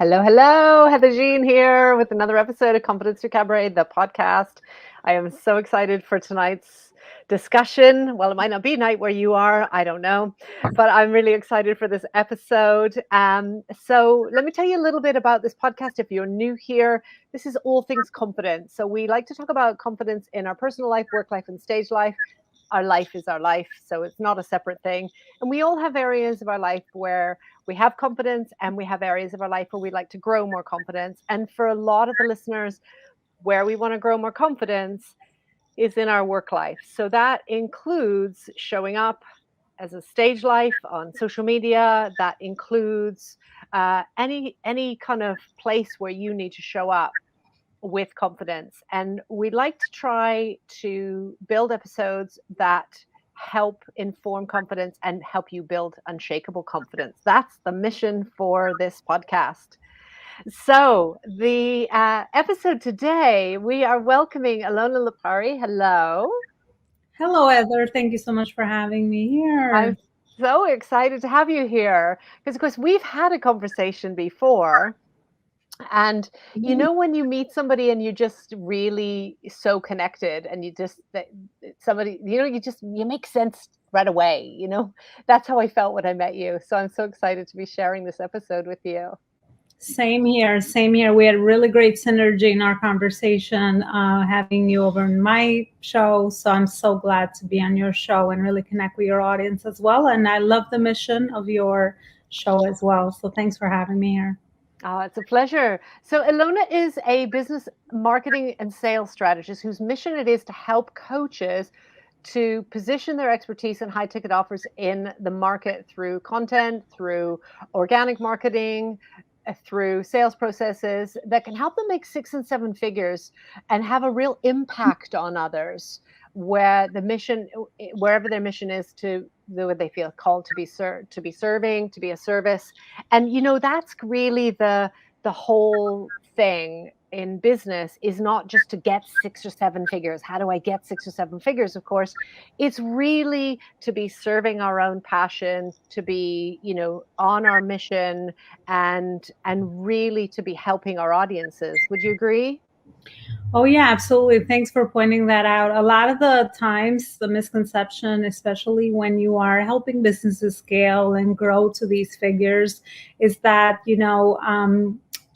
Hello, hello. Heather Jean here with another episode of Confidence to Cabaret, the podcast. I am so excited for tonight's discussion. Well, it might not be night where you are, I don't know, but I'm really excited for this episode. So let me tell you a little bit about this podcast. If you're new here, this is all things confidence. So we like to talk about confidence in our personal life, work life, and stage life. Our life is our life, so it's not a separate thing. And we all have areas of our life where we have confidence, and we have areas of our life where we like to grow more confidence. And for a lot of the listeners, where we want to grow more confidence is in our work life. So that includes showing up as a stage life on social media. That includes any kind of place where you need to show up with confidence. And we like to try to build episodes that help inform confidence and help you build unshakable confidence. That's the mission for this podcast. So the episode today, we are welcoming Elona Lopari. Hello. Hello, Heather. Thank you so much for having me I'm here. so excited to have you here because, of course, we've had a conversation before. And you know, when you meet somebody and you're just really so connected and somebody, you make sense right away, that's how I felt when I met you. So I'm so excited to be sharing this episode with you. Same here. Same here. We had really great synergy in our conversation, having you over on my show. So I'm so glad to be on your show and really connect with your audience as well. And I love the mission of your show as well. So thanks for having me here. Oh, it's a pleasure. So Elona is a business marketing and sales strategist whose mission it is to help coaches to position their expertise and high ticket offers in the market through content, through organic marketing, through sales processes that can help them make 6 and 7 figures and have a real impact on others wherever their mission is, to what they feel called to be serving, to be a service. And that's really the whole thing in business, is not just to get 6 or 7 figures. How do I get 6 or 7 figures? Of course, it's really to be serving our own passion, to be, on our mission, and really to be helping our audiences. Would you agree? Oh, yeah, absolutely. Thanks for pointing that out. A lot of the times, the misconception, especially when you are helping businesses scale and grow to these figures, is that,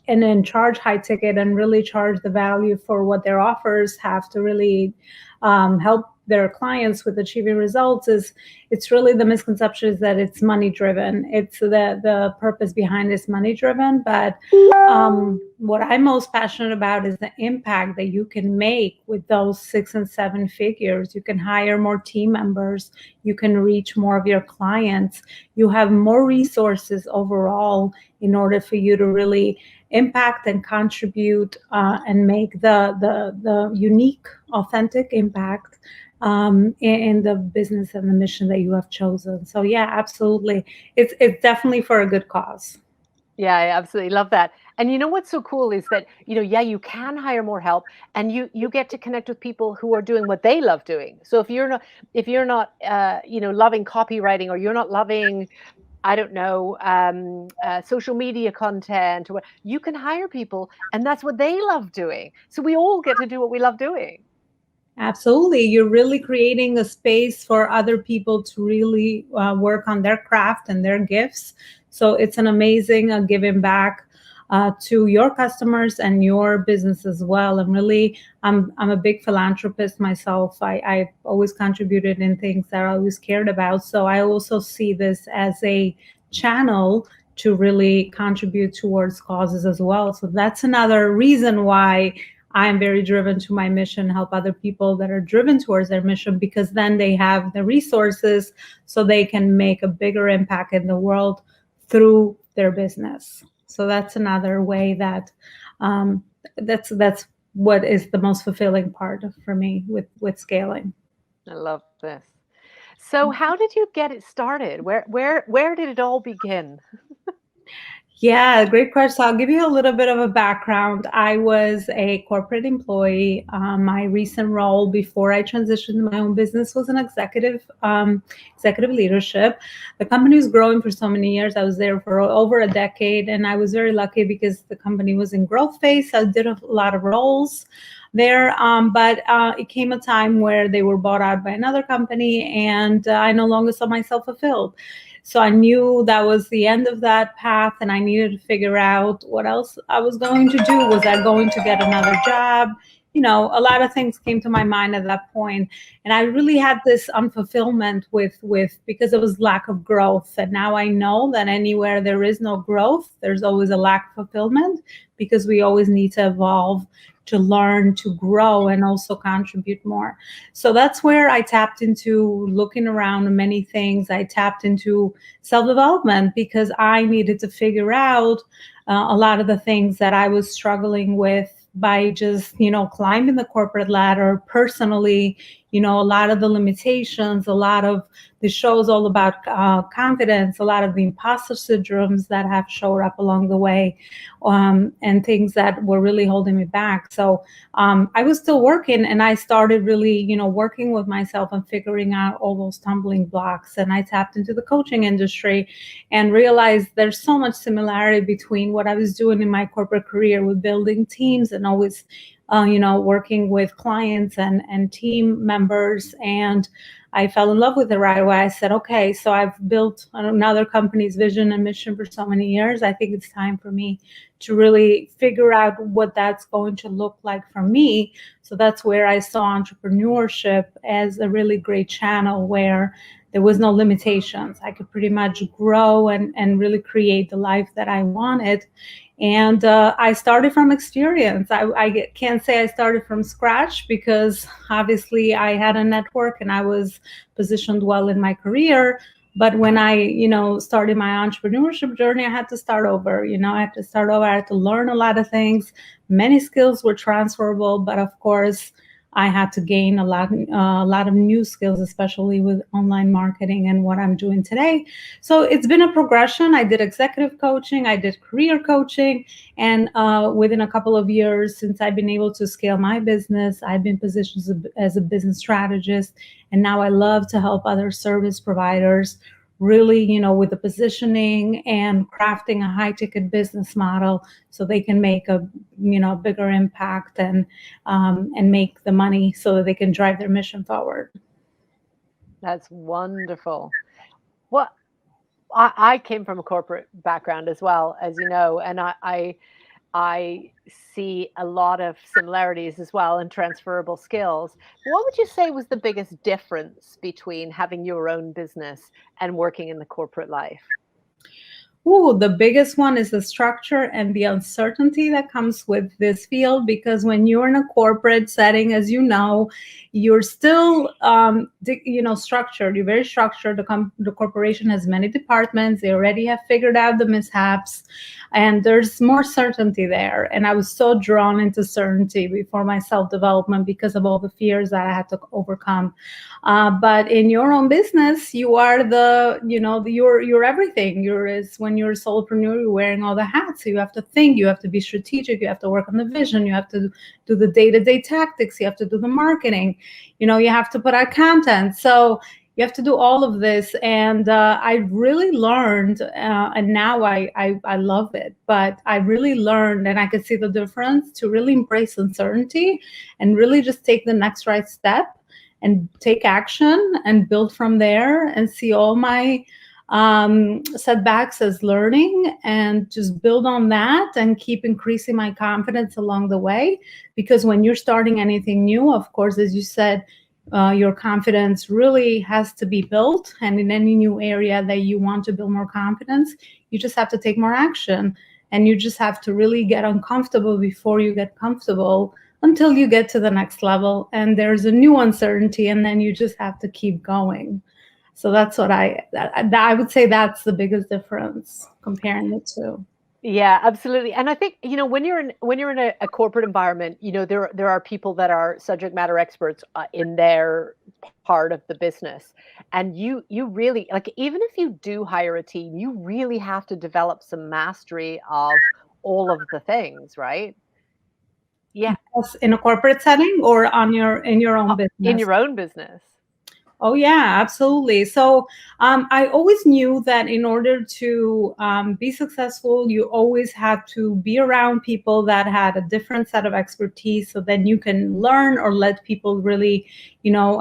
and then charge high ticket and really charge the value for what their offers have to really help their clients with achieving results. Is it's really the misconception is that it's money driven. It's the purpose behind is money driven. But what I'm most passionate about is the impact that you can make with those 6 and 7 figures. You can hire more team members. You can reach more of your clients. You have more resources overall in order for you to really impact and contribute and make the unique, authentic impact in the business and the mission that you have chosen. So yeah, absolutely, it's definitely for a good cause. Yeah, I absolutely love that. And you know what's so cool is that, yeah, you can hire more help, and you get to connect with people who are doing what they love doing. So if you're not loving copywriting, or you're not loving, I don't know, social media content, or you can hire people, and that's what they love doing. So we all get to do what we love doing. Absolutely. You're really creating a space for other people to really work on their craft and their gifts. So it's an amazing giving back to your customers and your business as well. And really, I'm a big philanthropist myself. I've always contributed in things that I always cared about. So I also see this as a channel to really contribute towards causes as well. So that's another reason why I'm very driven to my mission, help other people that are driven towards their mission, because then they have the resources so they can make a bigger impact in the world through their business. So that's another way that that's what is the most fulfilling part for me with scaling. I love this. So how did you get it started? Where did it all begin? Yeah, great question. So I'll give you a little bit of a background. I was a corporate employee. My recent role before I transitioned to my own business was an executive leadership. The company was growing for so many years. I was there for over a decade, and I was very lucky because the company was in growth phase. I did a lot of roles there, but it came a time where they were bought out by another company, and I no longer saw myself fulfilled. So I knew that was the end of that path, and I needed to figure out what else I was going to do. Was I going to get another job? A lot of things came to my mind at that point, and I really had this unfulfillment with because it was lack of growth. And now I know that anywhere there is no growth, there's always a lack of fulfillment, because we always need to evolve, to learn, to grow, and also contribute more. So that's where I tapped into looking around many things. I tapped into self-development because I needed to figure out a lot of the things that I was struggling with by just, climbing the corporate ladder personally. A lot of the limitations, a lot of the shows all about confidence, a lot of the imposter syndromes that have showed up along the way, and things that were really holding me back. So I was still working, and I started really, working with myself and figuring out all those stumbling blocks. And I tapped into the coaching industry and realized there's so much similarity between what I was doing in my corporate career with building teams and always working with clients and team members. And I fell in love with it right away. I said, okay, so I've built another company's vision and mission for so many years. I think it's time for me to really figure out what that's going to look like for me. So that's where I saw entrepreneurship as a really great channel where there was no limitations. I could pretty much grow and really create the life that I wanted. And I started from experience. I can't say I started from scratch, because obviously I had a network and I was positioned well in my career. But when I, started my entrepreneurship journey, I had to start over. I had to start over. I had to learn a lot of things. Many skills were transferable, but of course, I had to gain a lot of new skills, especially with online marketing and what I'm doing today. So it's been a progression. I did executive coaching, I did career coaching, and within a couple of years, since I've been able to scale my business, I've been positioned as a business strategist, and now I love to help other service providers really, with the positioning and crafting a high ticket business model so they can make a, bigger impact and make the money so that they can drive their mission forward. That's wonderful. Well, I came from a corporate background as well, as you know, and I see a lot of similarities as well and transferable skills. What would you say was the biggest difference between having your own business and working in the corporate life? Ooh, the biggest one is the structure and the uncertainty that comes with this field, because when you're in a corporate setting, as you know, you're still, structured. You're very structured. The corporation has many departments. They already have figured out the mishaps, and there's more certainty there. And I was so drawn into certainty before my self-development because of all the fears that I had to overcome. But in your own business, you are you're everything. When you're a solopreneur, you're wearing all the hats. So you have to think, you have to be strategic, you have to work on the vision, you have to do the day-to-day tactics, you have to do the marketing, you have to put out content. So you have to do all of this. And I really learned, and now I love it, but I really learned, and I could see the difference, to really embrace uncertainty and really just take the next right step and take action and build from there, and see all my setbacks as learning, and just build on that and keep increasing my confidence along the way. Because when you're starting anything new, of course, as you said, your confidence really has to be built. And in any new area that you want to build more confidence, you just have to take more action, and you just have to really get uncomfortable before you get comfortable, until you get to the next level and there's a new uncertainty, and then you just have to keep going. So that's what I would say, that's the biggest difference comparing the two. Yeah, absolutely. And I think, when you're in a corporate environment, there are people that are subject matter experts in their part of the business. And you really, like, even if you do hire a team, you really have to develop some mastery of all of the things, right? Yeah, Yes, in a corporate setting or on your in your own in business? your own business. Oh yeah, absolutely. So I always knew that in order to be successful, you always had to be around people that had a different set of expertise, so then you can learn or let people really,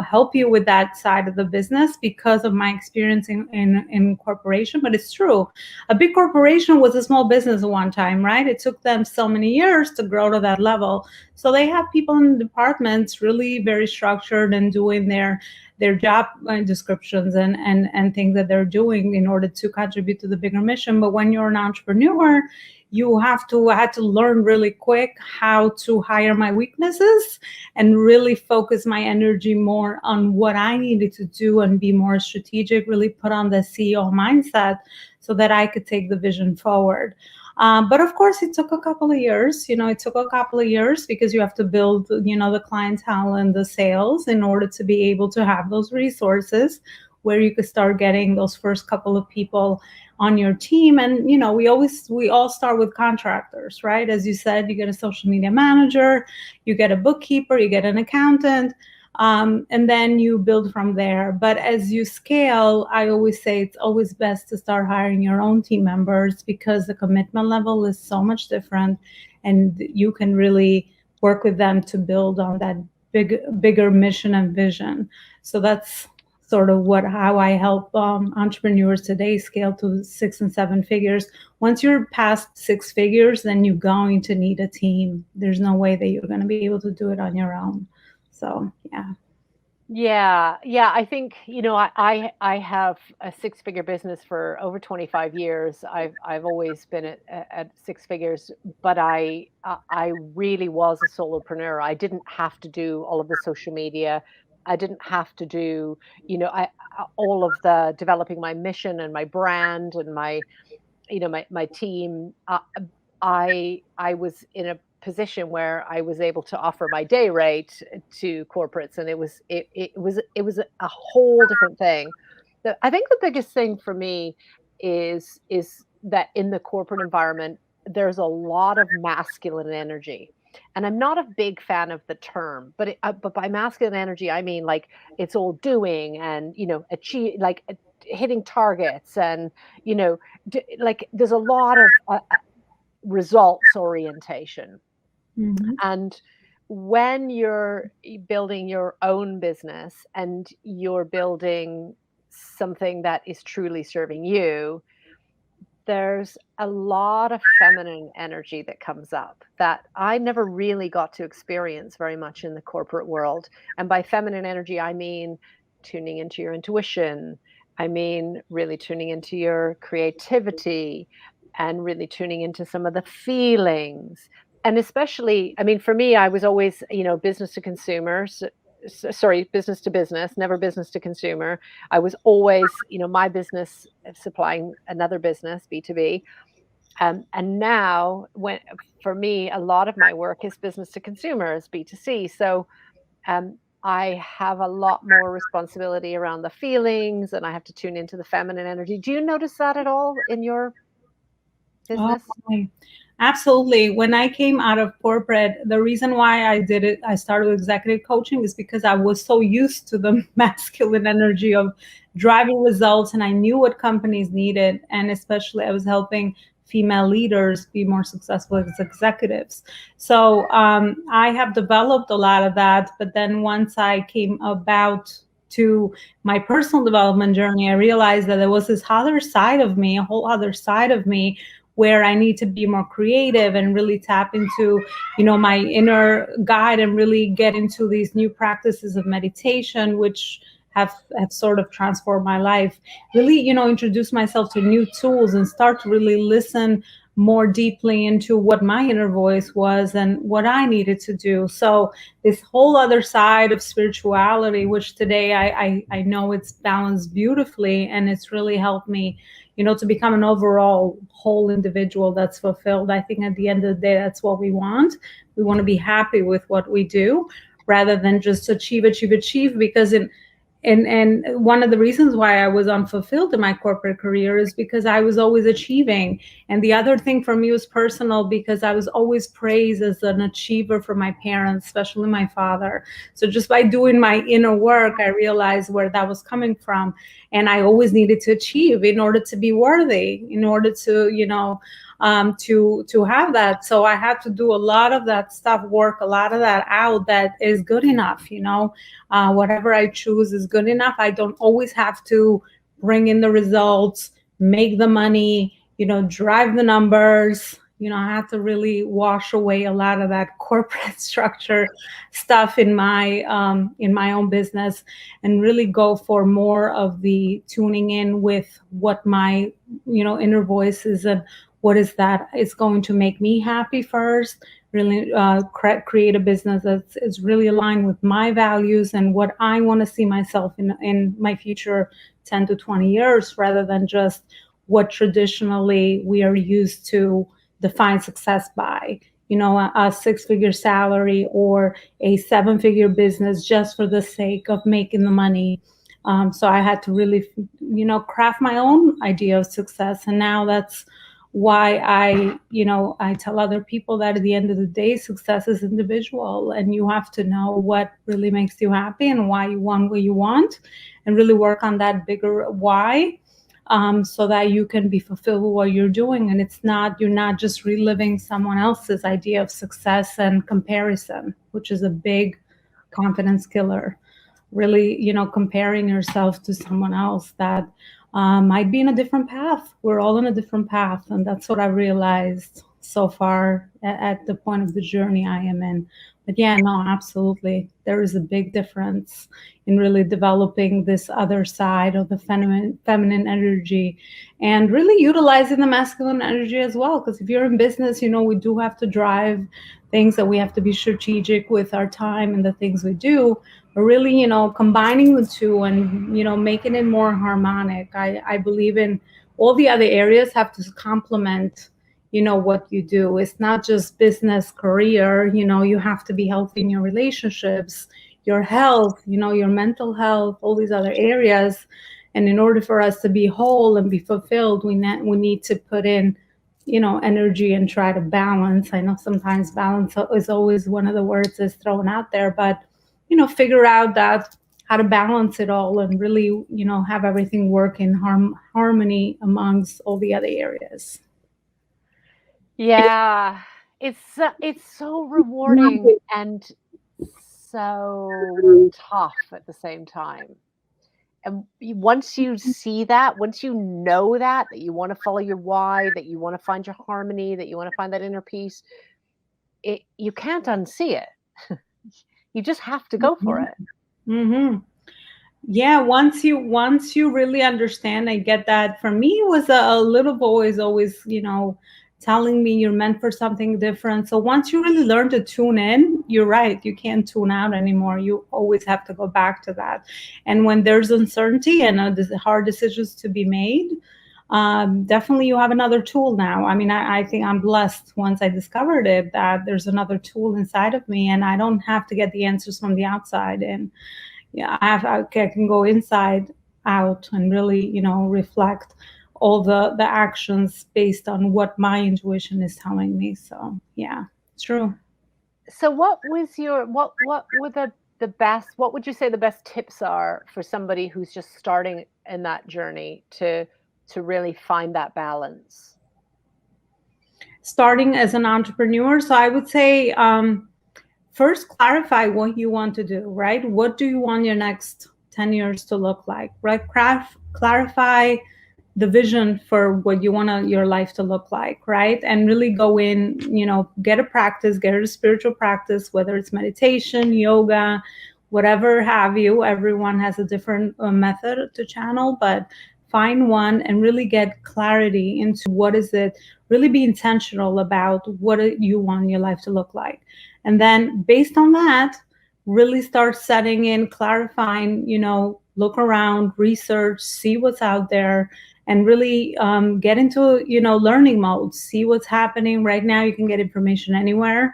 help you with that side of the business. Because of my experience in corporation, but it's true, a big corporation was a small business at one time, right? It took them so many years to grow to that level. So they have people in departments really very structured and doing their job descriptions and things that they're doing in order to contribute to the bigger mission. But when you're an entrepreneur, I had to learn really quick how to hire my weaknesses and really focus my energy more on what I needed to do and be more strategic, really put on the CEO mindset so that I could take the vision forward. But of course, it took a couple of years. It took a couple of years because you have to build, the clientele and the sales in order to be able to have those resources where you could start getting those first couple of people on your team. And, we all start with contractors, right? As you said, you get a social media manager, you get a bookkeeper, you get an accountant. And then you build from there. But as you scale, I always say it's always best to start hiring your own team members because the commitment level is so much different, and you can really work with them to build on that bigger mission and vision. So that's sort of how I help entrepreneurs today scale to 6 and 7 figures. Once you're past 6 figures, then you're going to need a team. There's no way that you're going to be able to do it on your own. So yeah. Yeah, yeah. I think, I have a six-figure business for over 25 years. I've always been at six figures, but I really was a solopreneur. I didn't have to do all of the social media. I didn't have to do, all of the developing my mission and my brand and my team. I was in a position where I was able to offer my day rate to corporates, and it was a whole different thing. I think the biggest thing for me is that in the corporate environment, there's a lot of masculine energy. And I'm not a big fan of the term, but by masculine energy, I mean, like, it's all doing and, achieve, like, hitting targets, and, like, there's a lot of results orientation. Mhm. And when you're building your own business and you're building something that is truly serving you, there's a lot of feminine energy that comes up that I never really got to experience very much in the corporate world. And by feminine energy, I mean tuning into your intuition. I mean really tuning into your creativity and really tuning into some of the feelings. And especially, I mean, for me, I was always, business to consumers. Sorry, business to business, never business to consumer. I was always, my business supplying another business, B2B. And now, for me, a lot of my work is business to consumers, B2C. So I have a lot more responsibility around the feelings, and I have to tune into the feminine energy. Do you notice that at all in your Oh, business? my. Absolutely. When I came out of corporate, the reason why I started with executive coaching is because I was so used to the masculine energy of driving results, and I knew what companies needed. And especially, I was helping female leaders be more successful as executives. So I have developed a lot of that. But then once I came about to my personal development journey, I realized that there was this other side of me, a whole other side of me, where I need to be more creative and really tap into, my inner guide and really get into these new practices of meditation, which have sort of transformed my life. Really, introduce myself to new tools and start to really listen more deeply into what my inner voice was and what I needed to do. So this whole other side of spirituality, which today I know it's balanced beautifully, and it's really helped me, to become an overall whole individual that's fulfilled. I think at the end of the day, that's what we want. We want to be happy with what we do rather than just achieve, because and one of the reasons why I was unfulfilled in my corporate career is because I was always achieving. And the other thing for me was personal, because I was always praised as an achiever for my parents, especially my father. So just by doing my inner work, I realized where that was coming from. And I always needed to achieve in order to be worthy, in order to, to have that. So I had to do a lot of that stuff, work a lot of that out, that is good enough. Whatever I choose is good enough. I don't always have to bring in the results, make the money, drive the numbers. I have to really wash away a lot of that corporate structure stuff in my own business, and really go for more of the tuning in with what my inner voice is, and what is that is going to make me happy first. Really create a business that is really aligned with my values and what I want to see myself in my future 10 to 20 years, rather than just what traditionally we are used to define success by. A six-figure salary or a seven-figure business just for the sake of making the money. So I had to really, craft my own idea of success. And now that's why I tell other people that at the end of the day, success is individual, and you have to know what really makes you happy and why you want what you want, and really work on that bigger why, so that you can be fulfilled with what you're doing. And you're not just reliving someone else's idea of success and comparison, which is a big confidence killer. Really, comparing yourself to someone else that might be in a different path. We're all in a different path. And that's what I realized so far at the point of the journey I am in. But yeah, no, absolutely. There is a big difference in really developing this other side of the feminine energy, and really utilizing the masculine energy as well. Because if you're in business, we do have to drive things, that we have to be strategic with our time and the things we do. But really, combining the two and, making it more harmonic. I believe in all the other areas have to complement, what you do. It's not just business, career, you have to be healthy in your relationships, your health, your mental health, all these other areas. And in order for us to be whole and be fulfilled, we need to put in, energy and try to balance. I know sometimes balance is always one of the words that's thrown out there, but figure out how to balance it all, and really, have everything work in harmony amongst all the other areas. Yeah, it's so rewarding and so tough at the same time. And once you see that, once you know that you want to follow your why, that you want to find your harmony, that you want to find that inner peace, you can't unsee it. You just have to go for it. Mm-hmm. Yeah, once you really understand and get that. For me, it was a little boy always, telling me you're meant for something different. So once you really learn to tune in, you're right, you can't tune out anymore. You always have to go back to that. And when there's uncertainty and hard decisions to be made, definitely you have another tool now. I mean, I think I'm blessed once I discovered it, that there's another tool inside of me, and I don't have to get the answers from the outside. And yeah, I can go inside out and really, reflect all the actions based on what my intuition is telling me. So yeah, it's true. So what were the best, what would you say the best tips are for somebody who's just starting in that journey to really find that balance? Starting as an entrepreneur, so I would say, first clarify what you want to do, right? What do you want your next 10 years to look like, right? Clarify the vision for what you want your life to look like, right? And really go in, get a spiritual practice, whether it's meditation, yoga, whatever have you. Everyone has a different method to channel, but find one and really get clarity into what is it, really be intentional about what you want your life to look like. And then based on that, really start setting in, clarifying, look around, research, see what's out there, and really get into, learning mode, see what's happening. Right now, you can get information anywhere.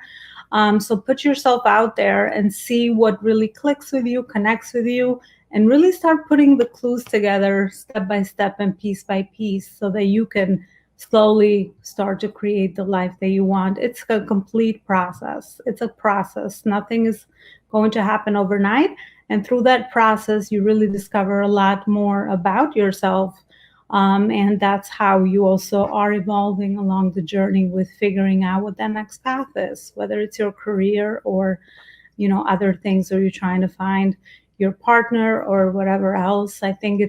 So put yourself out there and see what really clicks with you, connects with you, and really start putting the clues together step by step and piece by piece so that you can slowly start to create the life that you want. It's a complete process. It's a process. Nothing is going to happen overnight. And through that process, you really discover a lot more about yourself. And that's how you also are evolving along the journey with figuring out what that next path is, whether it's your career or, other things, or you're trying to find your partner or whatever else. I think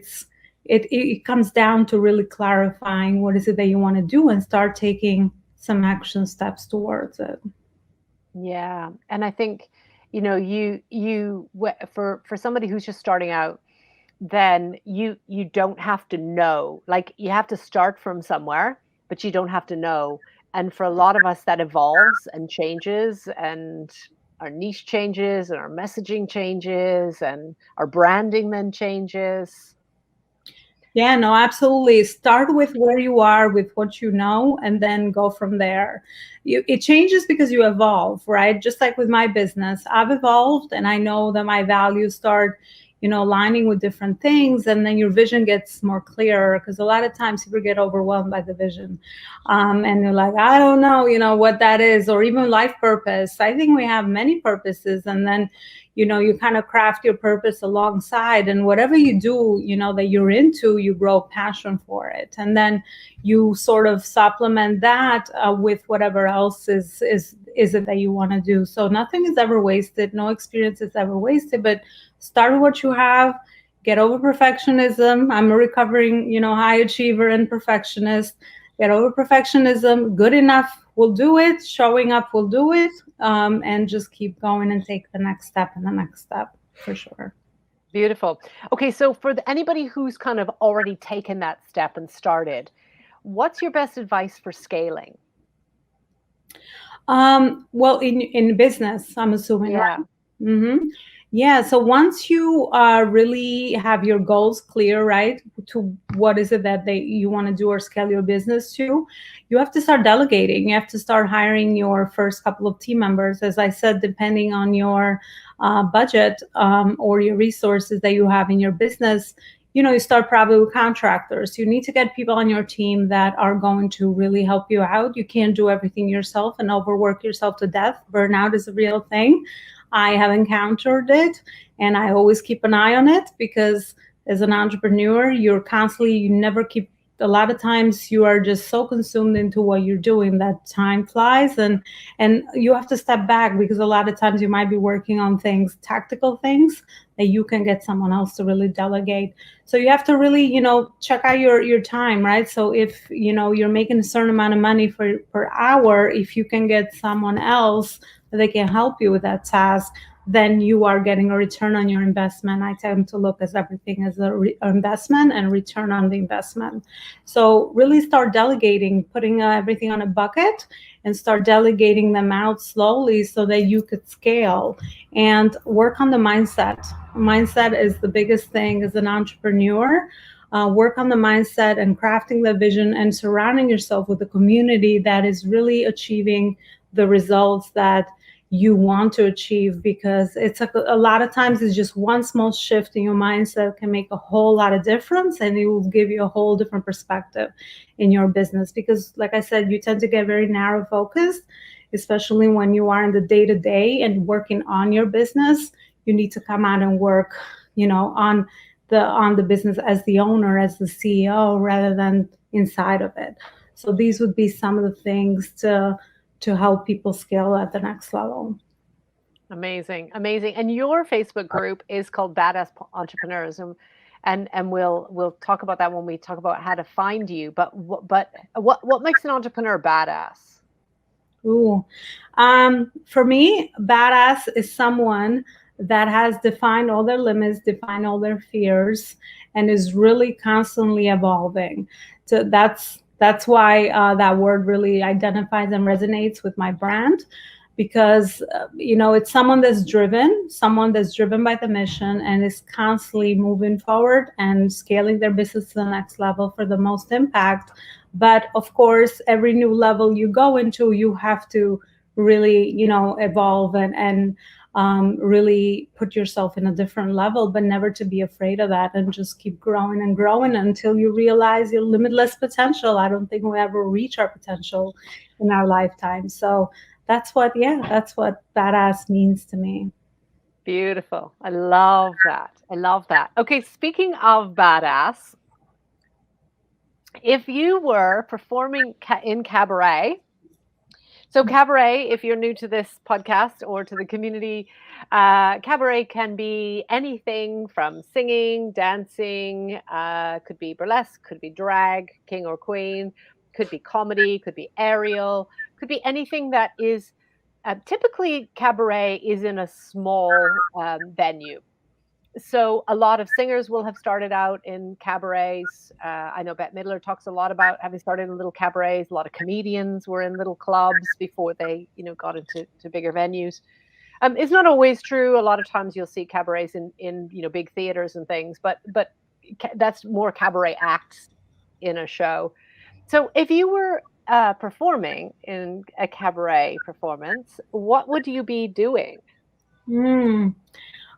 it comes down to really clarifying what is it that you want to do and start taking some action steps towards it. Yeah. And I think, for somebody who's just starting out, then you don't have to know. Like, you have to start from somewhere, but you don't have to know. And for a lot of us, that evolves and changes, and our niche changes, and our messaging changes, and our branding then changes. Yeah, no, absolutely. Start with where you are, with what you know, and then go from there. It changes because you evolve, right? Just like with my business, I've evolved, and I know that my values start, aligning with different things, and then your vision gets more clear, because a lot of times people get overwhelmed by the vision, and they're like, I don't know, what that is, or even life purpose. I think we have many purposes, and then you kind of craft your purpose alongside, and whatever you do, that you're into, you grow passion for it, and then you sort of supplement that with whatever else is it that you want to do. So nothing is ever wasted, no experience is ever wasted, but start with what you have. Get over perfectionism. I'm a recovering, high achiever and perfectionist. Get over perfectionism. Good enough will do it. Showing up will do it. And just keep going and take the next step and the next step, for sure. Beautiful. Okay, so for anybody who's kind of already taken that step and started, what's your best advice for scaling? Well, in business, I'm assuming, Yeah. right? Mm-hmm. Yeah. So once you really have your goals clear, right, to what is it that you want to do or scale your business to, you have to start delegating. You have to start hiring your first couple of team members. As I said, depending on your budget or your resources that you have in your business, you start probably with contractors. You need to get people on your team that are going to really help you out. You can't do everything yourself and overwork yourself to death. Burnout is a real thing. I have encountered it, and I always keep an eye on it, because as an entrepreneur, you never keep, a lot of times you are just so consumed into what you're doing that time flies, and you have to step back, because a lot of times you might be working on things, tactical things, that you can get someone else to really delegate. So you have to really, check out your time, right? So if, you're making a certain amount of money per hour, if you can get someone else that they can help you with that task, then you are getting a return on your investment. I tend to look at everything as an investment and return on the investment. So really start delegating, putting everything on a bucket, and start delegating them out slowly so that you could scale, and work on the mindset. Mindset is the biggest thing as an entrepreneur. Work on the mindset and crafting the vision, and surrounding yourself with a community that is really achieving the results that you want to achieve, because it's a lot of times it's just one small shift in your mindset can make a whole lot of difference, and it will give you a whole different perspective in your business. Because like I said, you tend to get very narrow focused, especially when you are in the day-to-day and working on your business. You need to come out and work, on the business as the owner, as the CEO, rather than inside of it. So these would be some of the things to help people scale at the next level. Amazing. And your Facebook group is called Badass Entrepreneurs, and we'll talk about that when we talk about how to find you. But what makes an entrepreneur badass? Ooh, for me, badass is someone that has defined all their limits, defined all their fears, and is really constantly evolving. So that's why that word really identifies and resonates with my brand, because it's someone that's driven by the mission and is constantly moving forward and scaling their business to the next level for the most impact. But of course, every new level you go into, you have to really evolve and really put yourself in a different level, but never to be afraid of that, and just keep growing and growing until you realize your limitless potential. I don't think we ever reach our potential in our lifetime. So that's what badass means to me. Beautiful. I love that. I love that. Okay, speaking of badass, if you were performing in Cabaret, so Cabaret, if you're new to this podcast or to the community, Cabaret can be anything from singing, dancing, could be burlesque, could be drag, king or queen, could be comedy, could be aerial, could be anything that is typically Cabaret is in a small venue. So a lot of singers will have started out in cabarets. I know Bette Midler talks a lot about having started in little cabarets. A lot of comedians were in little clubs before they, got into bigger venues. It's not always true. A lot of times you'll see cabarets in big theaters and things, but that's more cabaret acts in a show. So if you were performing in a cabaret performance, what would you be doing? Mm.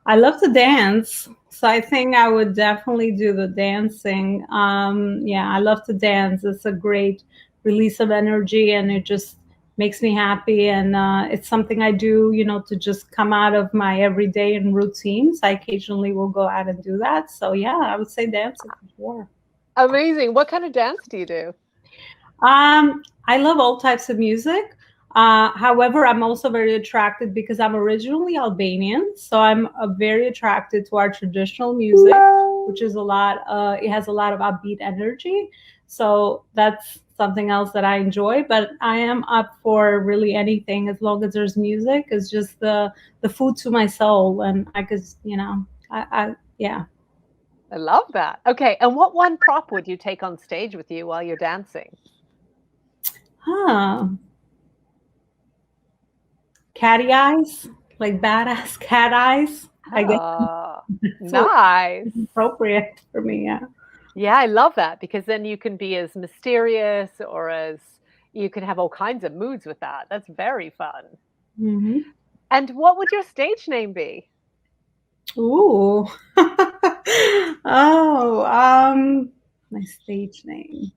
I love to dance, so I think I would definitely do the dancing. Yeah, I love to dance. It's a great release of energy, and it just makes me happy. And it's something I do, to just come out of my everyday and routines. I occasionally will go out and do that. So yeah, I would say dancing for sure. Amazing. What kind of dance do you do? I love all types of music. However, I'm also very attracted because I'm originally Albanian, so I'm very attracted to our traditional music, which is a lot. It has a lot of upbeat energy, so that's something else that I enjoy. But I am up for really anything as long as there's music. It's just the food to my soul, and I could, yeah. I love that. Okay, and what one prop would you take on stage with you while you're dancing? Huh. Catty eyes, like badass cat eyes. I guess Oh, that's what nice. is appropriate for me. Yeah. Yeah, I love that because then you can be as mysterious or as you can have all kinds of moods with that. That's very fun. Hmm. And what would your stage name be? Ooh. Oh, my stage name.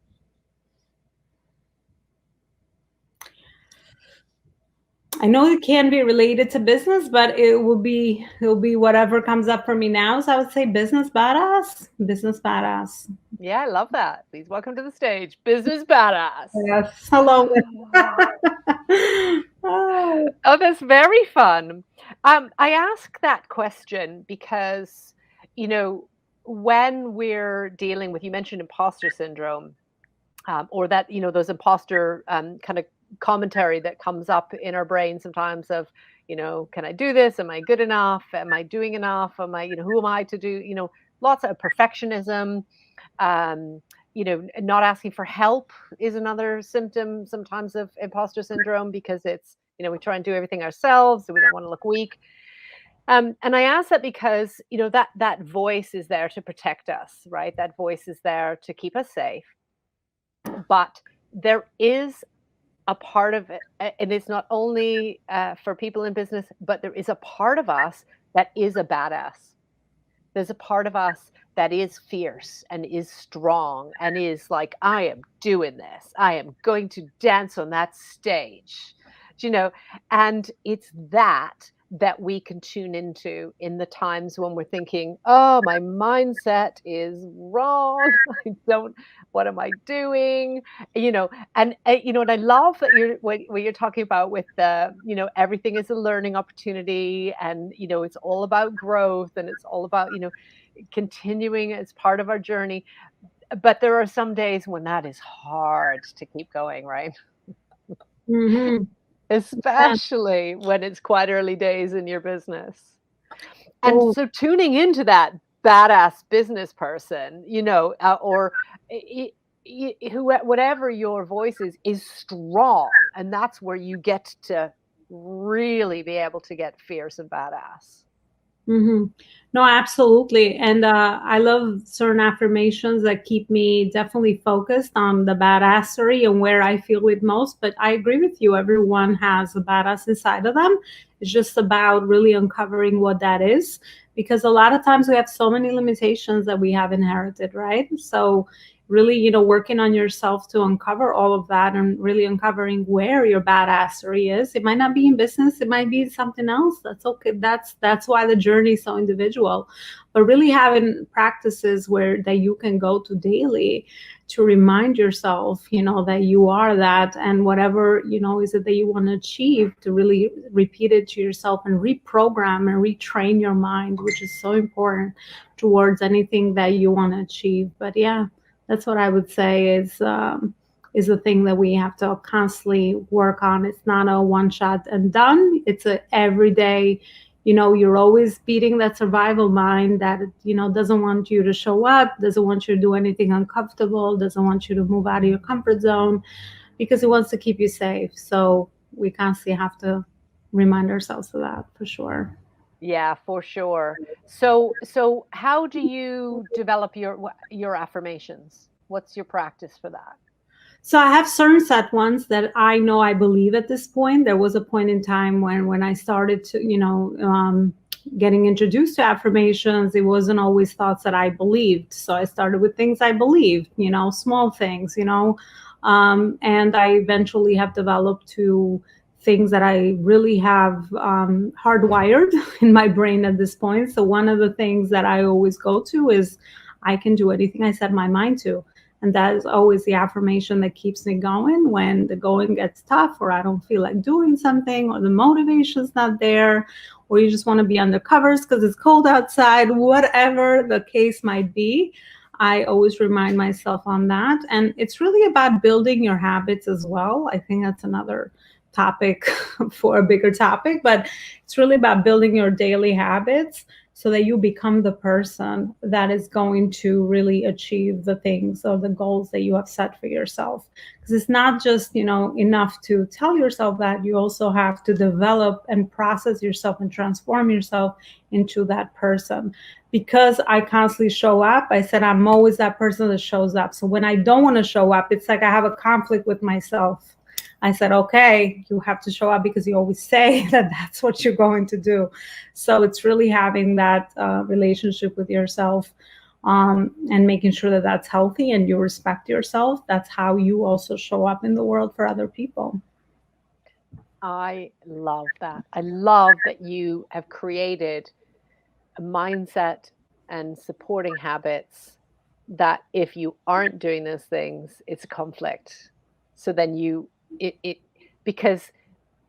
I know it can be related to business, but it'll be whatever comes up for me now. So I would say business badass. Business badass. Yeah, I love that. Please welcome to the stage, Business Badass. Yes. Hello. Oh. Oh, that's very fun. I ask that question because, you know, when we're dealing with, you mentioned imposter syndrome, or that, those imposter kind of commentary that comes up in our brain sometimes of, can I do this? Am I good enough? Am I doing enough? Am I, who am I to do, lots of perfectionism. Um, not asking for help is another symptom sometimes of imposter syndrome because it's, we try and do everything ourselves, so we don't want to look weak. And I ask that because, that voice is there to protect us, right? That voice is there to keep us safe. But there is a part of it, and it's not only for people in business, but there is a part of us that is a badass. There's a part of us that is fierce and is strong and is like, I am doing this. I am going to dance on that stage, you know, and it's that we can tune into in the times when we're thinking, oh, my mindset is wrong. I don't, what am I doing? And I love that what you're talking about with the, everything is a learning opportunity, and, it's all about growth, and it's all about, continuing as part of our journey. But there are some days when that is hard to keep going, right? Hmm. Especially when it's quite early days in your business. And Oh, so tuning into that badass business person, or whatever your voice is strong. And that's where you get to really be able to get fierce and badass. hmm. No, absolutely. And I love certain affirmations that keep me definitely focused on the badassery and where I feel it most. But I agree with you. Everyone has a badass inside of them. It's just about really uncovering what that is. Because a lot of times we have so many limitations that we have inherited, right? So really, working on yourself to uncover all of that and really uncovering where your badassery is. It might not be in business, it might be something else. That's okay. That's why the journey is so individual. But really having practices where that you can go to daily to remind yourself, that you are that, and whatever, is it that you want to achieve, to really repeat it to yourself and reprogram and retrain your mind, which is so important towards anything that you want to achieve. But yeah, that's what I would say is the thing that we have to constantly work on. It's not a one shot and done. It's a everyday. You're always beating that survival mind that doesn't want you to show up, doesn't want you to do anything uncomfortable, doesn't want you to move out of your comfort zone, because it wants to keep you safe. So we constantly have to remind ourselves of that, for sure. Yeah, for sure. So how do you develop your affirmations? What's your practice for that? So I have certain set ones that I know I believe at this point. There was a point in time when I started to, getting introduced to affirmations, it wasn't always thoughts that I believed. So I started with things I believed, small things, and I eventually have developed to things that I really have hardwired in my brain at this point. So one of the things that I always go to is I can do anything I set my mind to. And that is always the affirmation that keeps me going when the going gets tough, or I don't feel like doing something, or the motivation's not there, or you just want to be under covers because it's cold outside, whatever the case might be. I always remind myself on that. And it's really about building your habits as well. I think that's another topic for a bigger topic, but it's really about building your daily habits so that you become the person that is going to really achieve the things or the goals that you have set for yourself. Because it's not just, enough to tell yourself that. You also have to develop and process yourself and transform yourself into that person. Because I constantly show up, I said I'm always that person that shows up. So when I don't want to show up, it's like I have a conflict with myself. I said, okay, you have to show up because you always say that that's what you're going to do. So it's really having that relationship with yourself, and making sure that that's healthy and you respect yourself. That's how you also show up in the world for other people. I love that. I love that you have created a mindset and supporting habits that if you aren't doing those things, it's a conflict. So then it because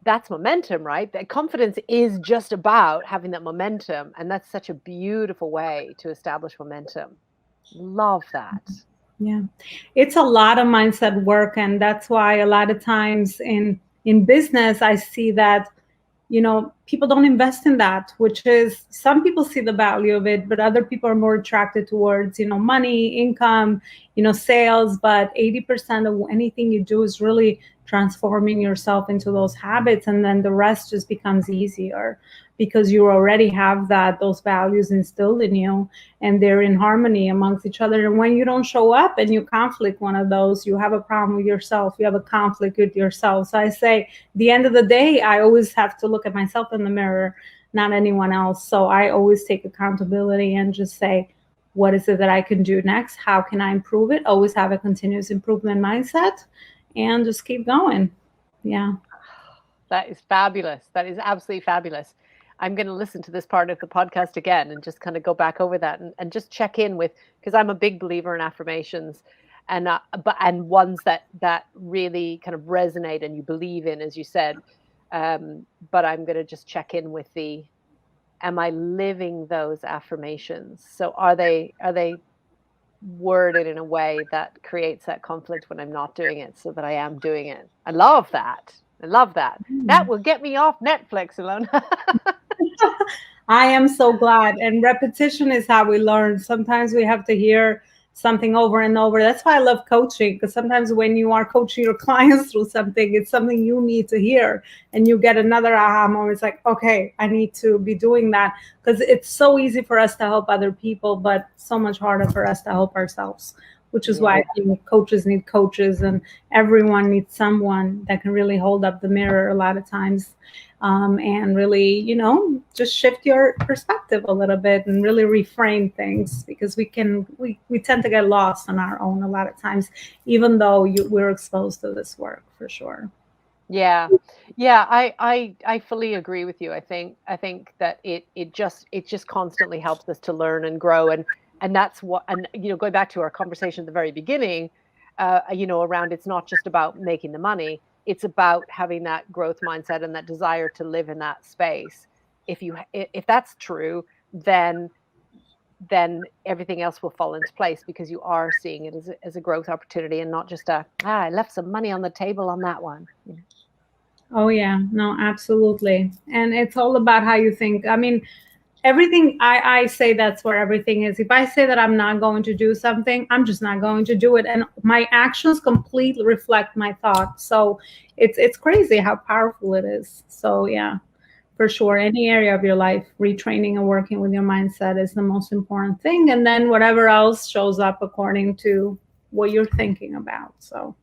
that's momentum, right? That confidence is just about having that momentum. And that's such a beautiful way to establish momentum. Love that. Yeah, it's a lot of mindset work, and that's why a lot of times in business I see that people don't invest in that, which is, some people see the value of it, but other people are more attracted towards money, income, sales. But 80% of anything you do is really transforming yourself into those habits, and then the rest just becomes easier because you already have those values instilled in you, and they're in harmony amongst each other. And when you don't show up and you conflict one of those, you have a problem with yourself, you have a conflict with yourself. So I say, the end of the day, I always have to look at myself in the mirror, not anyone else. So I always take accountability and just say, what is it that I can do next? How can I improve it? Always have a continuous improvement mindset and just keep going. Yeah. That is fabulous. That is absolutely fabulous. I'm going to listen to this part of the podcast again and just kind of go back over that and just check in with, because I'm a big believer in affirmations, and ones that really kind of resonate and you believe in, as you said. But I'm going to just check in with am I living those affirmations? So are they worded in a way that creates that conflict when I'm not doing it, so that I am doing it? I love that. I love that. That will get me off Netflix, Elona. I am so glad. And repetition is how we learn. Sometimes we have to hear something over and over. That's why I love coaching, because sometimes when you are coaching your clients through something, it's something you need to hear, and you get another aha moment. It's like, okay, I need to be doing that, because it's so easy for us to help other people, but so much harder for us to help ourselves, which is why Yeah. I think coaches need coaches, and everyone needs someone that can really hold up the mirror a lot of times, and really, just shift your perspective a little bit and really reframe things, because we tend to get lost on our own a lot of times, even though we're exposed to this work for sure. Yeah. Yeah, I fully agree with you. I think that it just constantly helps us to learn and grow, and that's what, and going back to our conversation at the very beginning, around, it's not just about making the money, it's about having that growth mindset and that desire to live in that space. If that's true, then everything else will fall into place, because you are seeing it as a growth opportunity, and not just I left some money on the table on that one. Oh yeah, no, absolutely. And it's all about how you think. I mean, everything I say, that's where everything is. If I say that I'm not going to do something, I'm just not going to do it. And my actions completely reflect my thoughts. So it's crazy how powerful it is. So yeah, for sure. Any area of your life, retraining and working with your mindset is the most important thing. And then whatever else shows up according to what you're thinking about. So,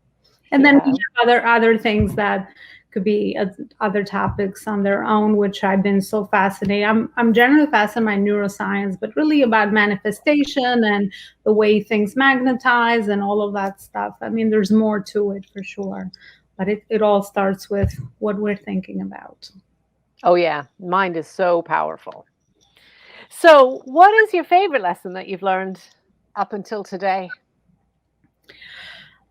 and then we Yeah. have other things that could be other topics on their own, which I've been so fascinated. I'm generally fascinated by neuroscience, but really about manifestation and the way things magnetize and all of that stuff. I mean, there's more to it for sure, but it all starts with what we're thinking about. Oh, yeah. Mind is so powerful. So, what is your favorite lesson that you've learned up until today?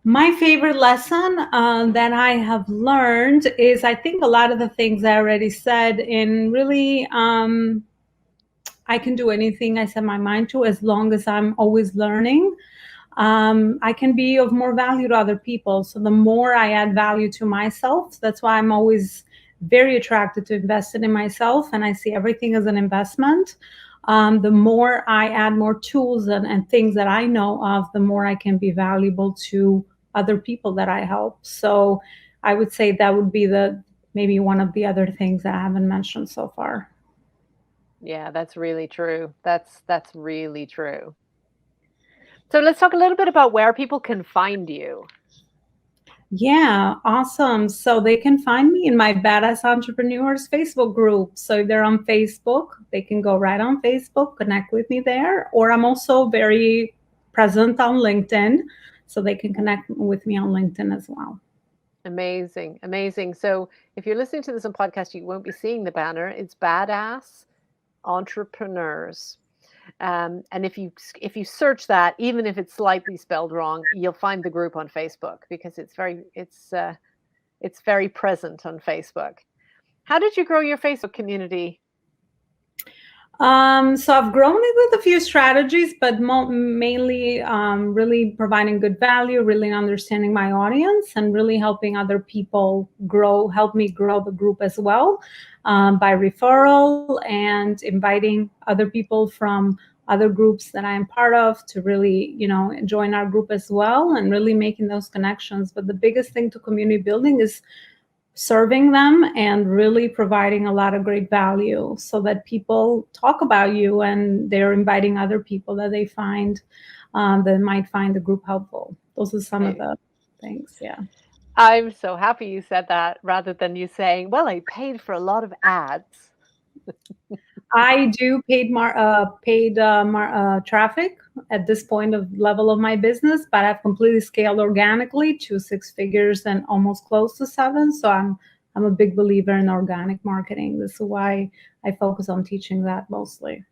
My favorite lesson that I have learned is, I think, a lot of the things I already said. In really, I can do anything I set my mind to, as long as I'm always learning. I can be of more value to other people. So the more I add value to myself, that's why I'm always very attracted to investing in myself, and I see everything as an investment. The more I add more tools and things that I know of, the more I can be valuable to other people that I help. So I would say that would be the maybe one of the other things that I haven't mentioned so far. Yeah, that's really true. That's really true. So, let's talk a little bit about where people can find you. Yeah, awesome. So they can find me in my Badass Entrepreneurs Facebook group. So if they're on Facebook, they can go right on Facebook, connect with me there. Or I'm also very present on LinkedIn. So they can connect with me on LinkedIn as well. Amazing, amazing. So, if you're listening to this on podcast, you won't be seeing the banner. It's Badass Entrepreneurs. And if you search that, even if it's slightly spelled wrong, you'll find the group on Facebook, because it's very present on Facebook. How did you grow your Facebook community? So I've grown it with a few strategies, but mainly really providing good value, really understanding my audience, and really helping other people grow, help me grow the group as well, by referral and inviting other people from other groups that I am part of to really, join our group as well, and really making those connections. But the biggest thing to community building is serving them and really providing a lot of great value, so that people talk about you and they're inviting other people that they find, that might find the group helpful. Those are some of Okay. the things. Yeah. I'm so happy you said that, rather than you saying, "Well, I paid for a lot of ads." I do paid traffic at this point of level of my business, but I've completely scaled organically to six figures and almost close to seven. So I'm a big believer in organic marketing. This is why I focus on teaching that mostly.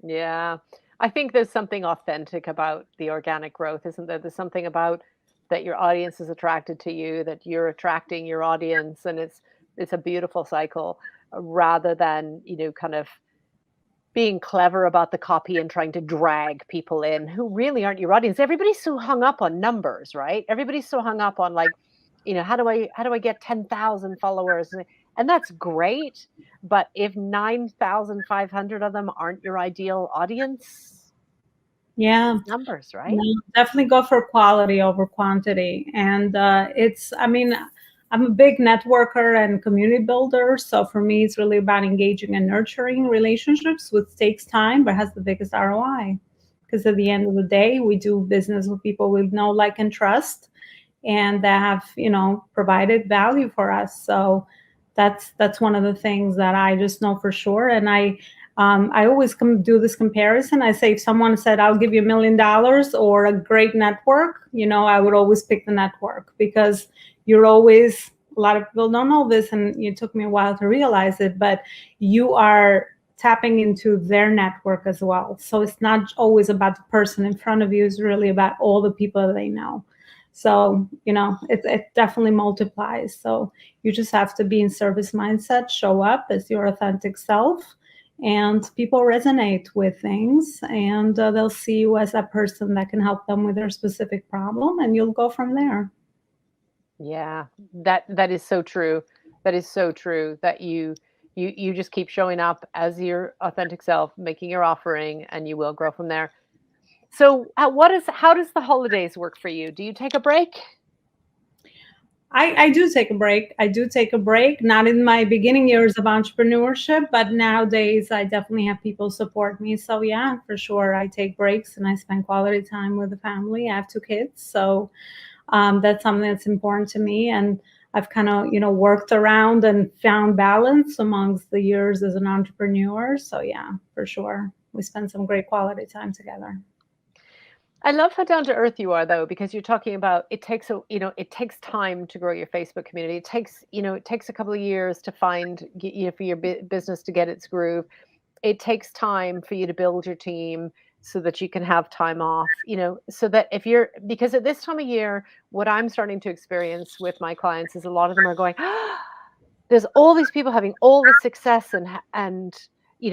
Yeah. I think there's something authentic about the organic growth, isn't there? There's something about that your audience is attracted to you, that you're attracting your audience, and it's a beautiful cycle, rather than, kind of being clever about the copy and trying to drag people in who really aren't your audience. Everybody's so hung up on numbers, right? Everybody's so hung up on, like, how do I get 10,000 followers? And that's great. But if 9,500 of them aren't your ideal audience, Yeah. it's numbers, right? No, definitely go for quality over quantity. And I mean, I'm a big networker and community builder. So for me, it's really about engaging and nurturing relationships, which takes time, but has the biggest ROI. Because at the end of the day, we do business with people we know, like, and trust, and that have, provided value for us. So that's one of the things that I just know for sure. And I always do this comparison. I say, if someone said, I'll give you $1 million or a great network, I would always pick the network, because you're always, a lot of people don't know this, and it took me a while to realize it, but you are tapping into their network as well. So it's not always about the person in front of you, it's really about all the people they know. So, it definitely multiplies. So you just have to be in service mindset, show up as your authentic self, and people resonate with things, and they'll see you as that person that can help them with their specific problem, and you'll go from there. Yeah, that is so true. That is so true that you just keep showing up as your authentic self, making your offering, and you will grow from there. So, how does the holidays work for you? Do you take a break? I do take a break. I do take a break, not in my beginning years of entrepreneurship, but nowadays I definitely have people support me. So yeah, for sure, I take breaks and I spend quality time with the family. I have 2 kids, so that's something that's important to me. And I've kind of, worked around and found balance amongst the years as an entrepreneur. So yeah, for sure, we spend some great quality time together. I love how down to earth you are, though, because you're talking about it takes time to grow your Facebook community. It takes a couple of years to find, for your business to get its groove. It takes time for you to build your team so that you can have time off, so that because at this time of year, what I'm starting to experience with my clients is a lot of them are going, there's all these people having all this success and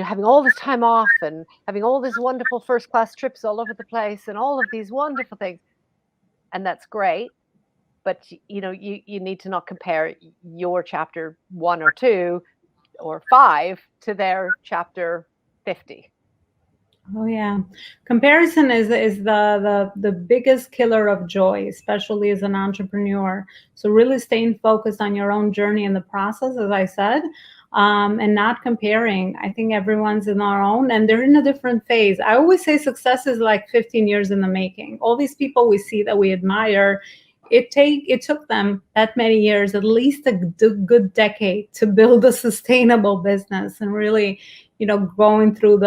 having all this time off and having all these wonderful first class trips all over the place and all of these wonderful things, and that's great. But you need to not compare your chapter 1 or 2 or 5 to their chapter 50. Oh yeah, comparison is the biggest killer of joy, especially as an entrepreneur. So really staying focused on your own journey in the process, as I said, and not comparing. I think everyone's in our own, and they're in a different phase. I always say success is like 15 years in the making. All these people we see that we admire, it took them that many years, at least a good decade, to build a sustainable business and really, going through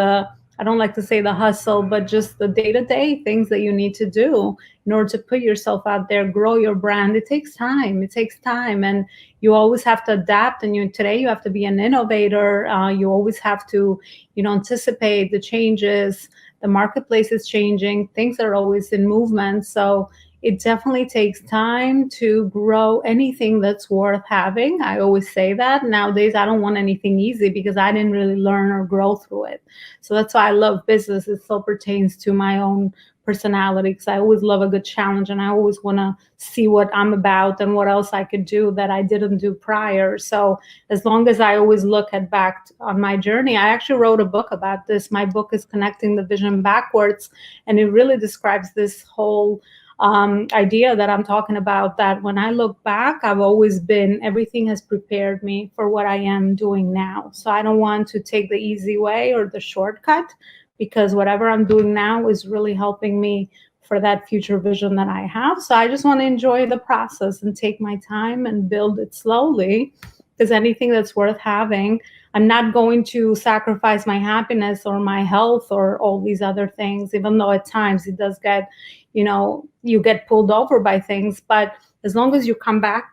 I don't like to say the hustle, but just the day-to-day things that you need to do in order to put yourself out there, grow your brand. It takes time. It takes time. And you always have to adapt. And today you have to be an innovator. You always have to, anticipate the changes. The marketplace is changing. Things are always in movement. So it definitely takes time to grow anything that's worth having. I always say that. Nowadays, I don't want anything easy because I didn't really learn or grow through it. So that's why I love business. It still pertains to my own personality, because I always love a good challenge and I always want to see what I'm about and what else I could do that I didn't do prior. So as long as I always look back on my journey, I actually wrote a book about this. My book is Connecting the Vision Backwards, and it really describes this whole idea that I'm talking about, that when I look back, everything has prepared me for what I am doing now. So I don't want to take the easy way or the shortcut, because whatever I'm doing now is really helping me for that future vision that I have. So I just want to enjoy the process and take my time and build it slowly, because anything that's worth having, I'm not going to sacrifice my happiness or my health or all these other things, even though at times it does get, you get pulled over by things. But as long as you come back,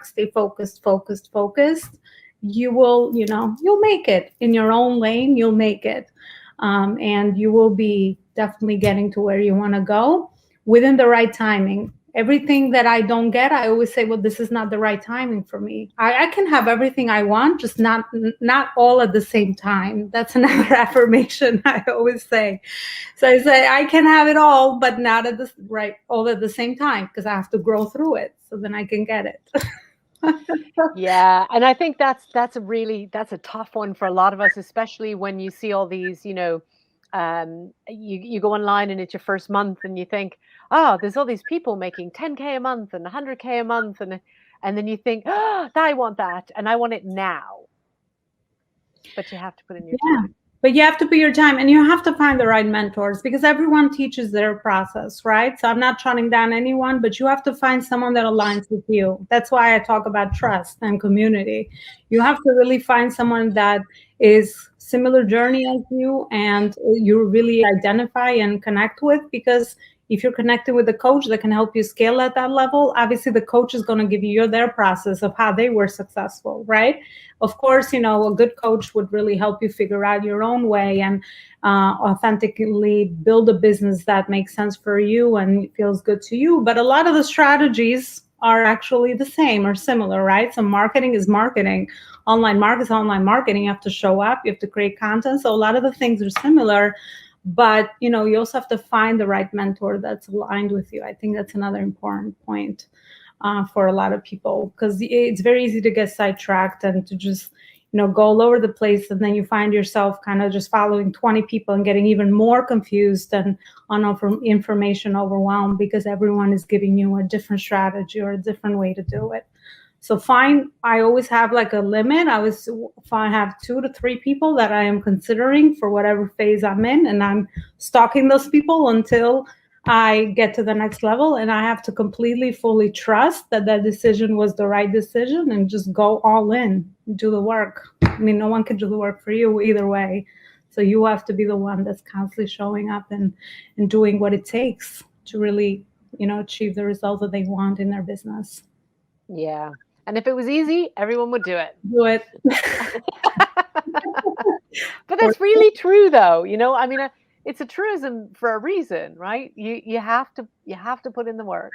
stay focused, you will, you'll make it in your own lane. You'll make it. And you will be definitely getting to where you want to go within the right timing. Everything that I don't get, I always say, well, this is not the right timing for me. I can have everything I want, just not all at the same time. That's another affirmation I always say. So I say I can have it all, but not all at the same time, because I have to grow through it. So then I can get it. Yeah, and I think that's a tough one for a lot of us, especially when you see all these, you go online and it's your first month and you think, oh, there's all these people making 10K a month and 100K a month, and then you think, oh, I want that and I want it now, but you have to put in your Yeah. time. But you have to put your time and you have to find the right mentors because everyone teaches their process, right? So I'm not shutting down anyone, but you have to find someone that aligns with you. That's why I talk about trust and community. You have to really find someone that is similar journey as you and you really identify and connect with, because if you're connected with a coach that can help you scale at that level, obviously the coach is going to give you their process of how they were successful, right? Of course, a good coach would really help you figure out your own way and authentically build a business that makes sense for you and feels good to you. But a lot of the strategies are actually the same or similar, right? So marketing is marketing. Online marketing is online marketing. You have to show up, you have to create content. So a lot of the things are similar, but you also have to find the right mentor that's aligned with you. I think that's another important point for a lot of people, because it's very easy to get sidetracked and to just go all over the place, and then you find yourself kind of just following 20 people and getting even more confused and on information overwhelmed because everyone is giving you a different strategy or a different way to do it. So I always have like a limit. I have 2 to 3 people that I am considering for whatever phase I'm in, and I'm stalking those people until I get to the next level, and I have to completely, fully trust that that decision was the right decision and just go all in, do the work. I mean, no one can do the work for you either way. So you have to be the one that's constantly showing up and doing what it takes to really, achieve the results that they want in their business. Yeah. And if it was easy, everyone would do it. Do it. But that's really true, though. I mean, it's a truism for a reason, right? You have to put in the work.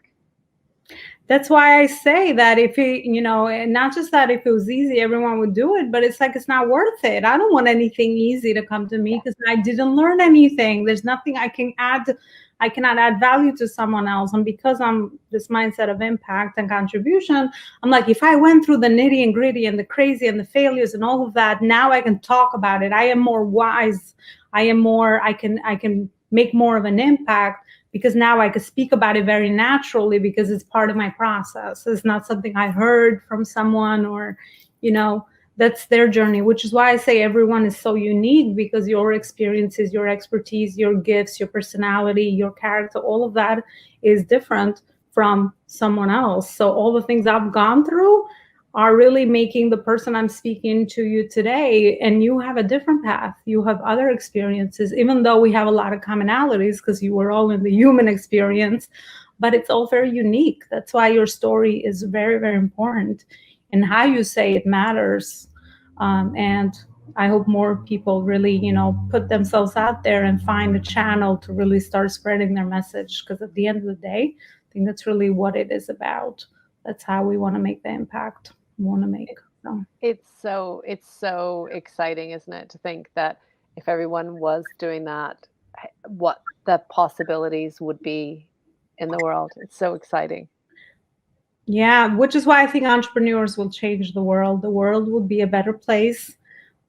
That's why I say that if it, and not just that if it was easy, everyone would do it, but it's like, it's not worth it. I don't want anything easy to come to me because I didn't learn anything. There's nothing I can add. I cannot add value to someone else. And because I'm this mindset of impact and contribution, I'm like, if I went through the nitty and gritty and the crazy and the failures and all of that, now I can talk about it. I am more wise. I can make more of an impact because now I could speak about it very naturally because it's part of my process. It's not something I heard from someone or, that's their journey, which is why I say everyone is so unique, because your experiences, your expertise, your gifts, your personality, your character, all of that is different from someone else. So all the things I've gone through are really making the person I'm speaking to you today. And you have a different path. You have other experiences, even though we have a lot of commonalities because you were all in the human experience, but it's all very unique. That's why your story is very, very important. And how you say it matters. And I hope more people really, put themselves out there and find a channel to really start spreading their message. Because at the end of the day, I think that's really what it is about. That's how we want to make the impact we want to make. So. It's so exciting, isn't it, to think that if everyone was doing that, what the possibilities would be in the world. It's so exciting. Yeah, which is why I think entrepreneurs will change the world. The world would be a better place.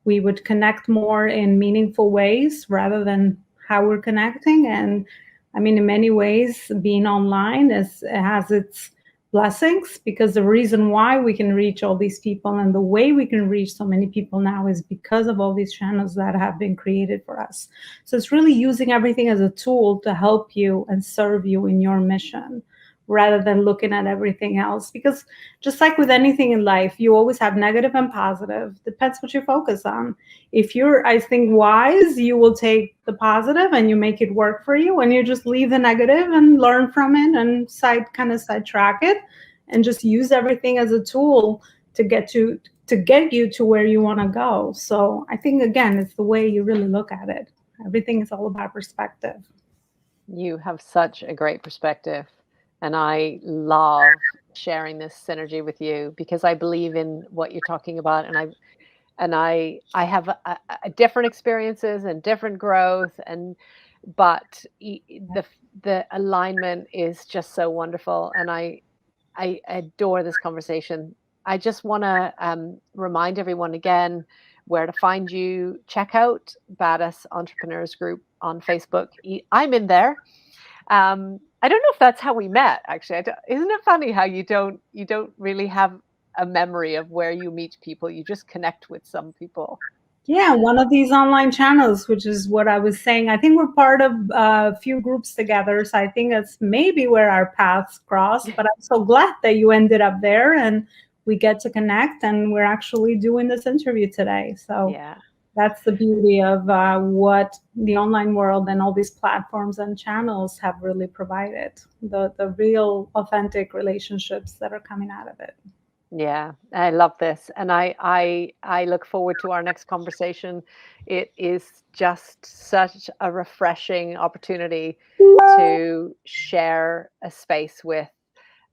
We would connect more in meaningful ways rather than how we're connecting. And I mean, in many ways, being online has its blessings, because the reason why we can reach all these people and the way we can reach so many people now is because of all these channels that have been created for us. So it's really using everything as a tool to help you and serve you in your mission, rather than looking at everything else. Because just like with anything in life, you always have negative and positive. Depends what you focus on. If you're, I think, wise, you will take the positive and you make it work for you, and you just leave the negative and learn from it and sidetrack it and just use everything as a tool to get you to where you want to go. So I think, again, it's the way you really look at it. Everything is all about perspective. You have such a great perspective. And I love sharing this synergy with you because I believe in what you're talking about. And I have a different experiences and different growth, but the alignment is just so wonderful. And I adore this conversation. I just want to remind everyone again where to find you. Check out Badass Entrepreneurs Group on Facebook. I'm in there. I don't know if that's how we met. Actually, isn't it funny how you don't really have a memory of where you meet people? You just connect with some people. Yeah, one of these online channels, which is what I was saying. I think we're part of a few groups together. So I think that's maybe where our paths crossed. But I'm so glad that you ended up there and we get to connect and we're actually doing this interview today. So Yeah. that's the beauty of what the online world and all these platforms and channels have really provided, the real authentic relationships that are coming out of it. Yeah, I love this, and I look forward to our next conversation. It is just such a refreshing opportunity to share a space with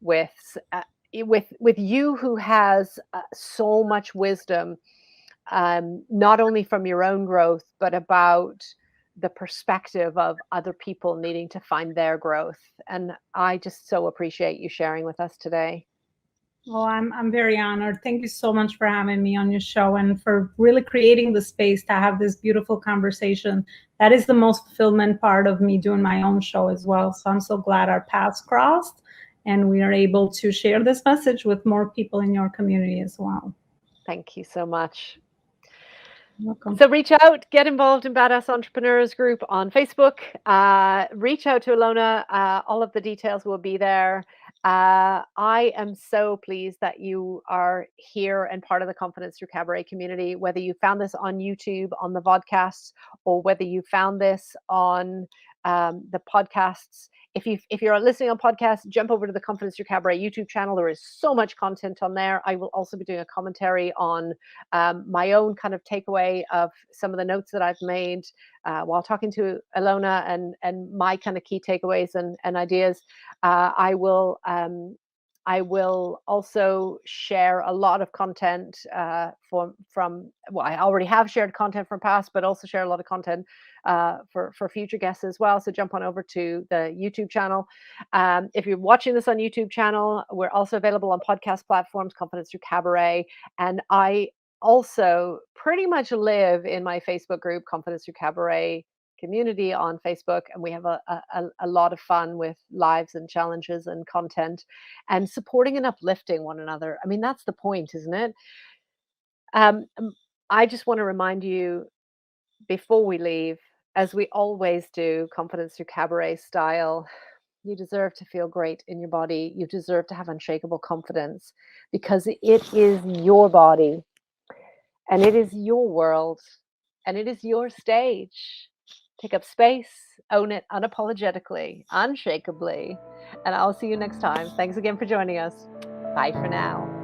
with you who has so much wisdom, not only from your own growth, but about the perspective of other people needing to find their growth. And I just so appreciate you sharing with us today. Well, I'm very honored. Thank you so much for having me on your show and for really creating the space to have this beautiful conversation. That is the most fulfillment part of me doing my own show as well. So I'm so glad our paths crossed and we are able to share this message with more people in your community as well. Thank you so much. Welcome. So reach out, get involved in Badass Entrepreneurs Group on Facebook. Reach out to Elona. All of the details will be there. I am so pleased that you are here and part of the Confidence Through Cabaret community, whether you found this on YouTube, on the vodcasts, or whether you found this on the podcasts. If you're listening on podcasts, jump over to the Confidence Through Cabaret YouTube channel. There is so much content on there. I will also be doing a commentary on my own kind of takeaway of some of the notes that I've made while talking to Elona, and my kind of key takeaways and ideas. I will also share a lot of content from well, I already have shared content from past, but also share a lot of content for future guests as well. So jump on over to the YouTube channel. If you're watching this on YouTube channel, we're also available on podcast platforms, Confidence Through Cabaret, and I also pretty much live in my Facebook group, Confidence Through Cabaret community on Facebook, and we have a lot of fun with lives and challenges and content and supporting and uplifting one another. I mean, that's the point, isn't it? Um, um, I just want to remind you before we leave, as we always do, Confidence Through Cabaret style, you deserve to feel great in your body. You deserve to have unshakable confidence because it is your body and it is your world and it is your stage. Take up space, own it unapologetically, unshakably. And I'll see you next time. Thanks again for joining us. Bye for now.